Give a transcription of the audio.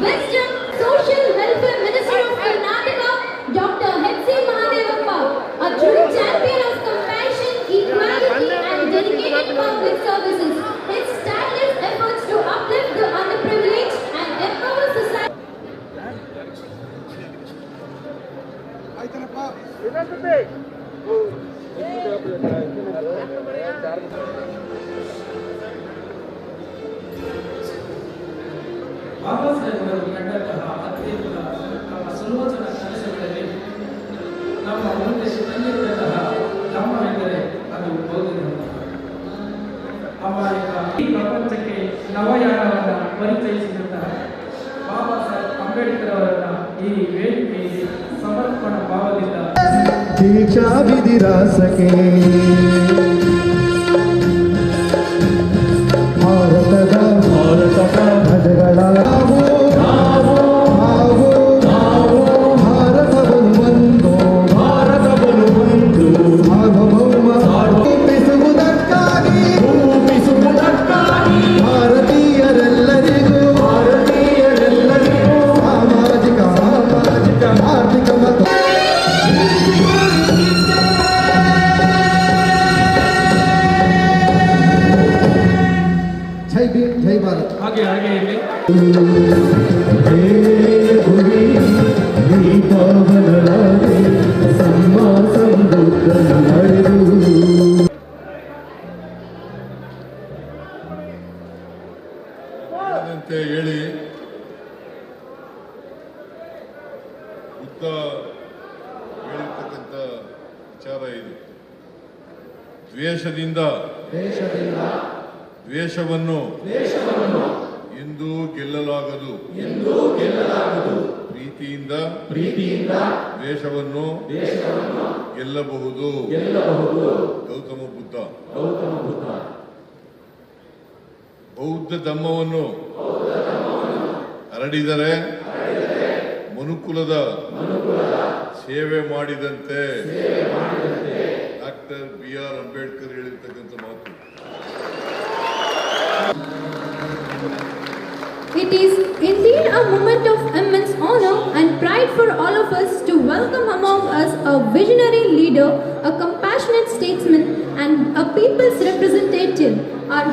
Wisdom, Social Welfare Minister of Karnataka, Dr. H.C. Mahadevappa, a true champion of compassion, equality and dedicated public services. His tireless efforts to uplift the underprivileged and empower society. ಬಾಬಾ ಸಾಹೇಬರು ಕಂಡಂತಹ ಅತ್ಯಂತ ಸುಲೋಚನ ಕನಸುಗಳಲ್ಲಿ ನಮ್ಮ ಮುಂದೆ ತಂದಿರುವಂತಹ ಧರ್ಮವೆಂದರೆ ಅದು ಬೌದ್ಧ ಅಮಾಯಕ ಈ ಪ್ರಪಂಚಕ್ಕೆ ನವಯಾನವನ್ನು ಪರಿಚಯಿಸಿದಂತಹ ಬಾಬಾ ಸಾಹೇಬ್ ಅಂಬೇಡ್ಕರ್ ಅವರನ್ನ ಈ ವೇದಿಕೆಯಲ್ಲಿ ಸಮರ್ಪಣಾ ಭಾವದಿಂದ ದೀಕ್ಷಾ ವಿಧಿರಾಸಕ್ಕೆ ಭಾರತದ ಪ್ರಜೆಗಳ ಭಾರತವನ್ನು ಒಂದು ರೂಪಿಸುವುದಕ್ಕಾಗಿ ಭಾರತೀಯರೆಲ್ಲರಿಗೂ ಸಾಮಾಜಿಕ ಆರ್ಥಿಕ ಮತ್ತು ಜೈ ಭೀಮ್ ಜೈ ಭಾರತ್. ಹಾಗೆ ಇಲ್ಲಿ ಹೇಳಿ ಉದ್ದ ಹೇಳಿರ್ತಕ್ಕಂಥ ವಿಚಾರ ಇದು. ದ್ವೇಷವನ್ನು ಎಂದೂ ಗೆಲ್ಲಲಾಗದು. ಪ್ರೀತಿಯಿಂದ ದ್ವೇಷವನ್ನು ಗೆಲ್ಲಬಹುದು. ಗೌತಮ ಬುದ್ಧ ಬೌದ್ಧ ಧಮ್ಮವನ್ನು ಹರಡಿದರೆ ಮನುಕುಲದ ಸೇವೆ ಮಾಡಿದಂತೆ ಡಾಕ್ಟರ್ B.R. ಅಂಬೇಡ್ಕರ್ ಹೇಳಿರ್ತಕ್ಕಂಥ ಮಾತು. It is indeed a moment of immense honor and pride for all of us to welcome among us a visionary leader, a compassionate statesman, and a people's representative. Our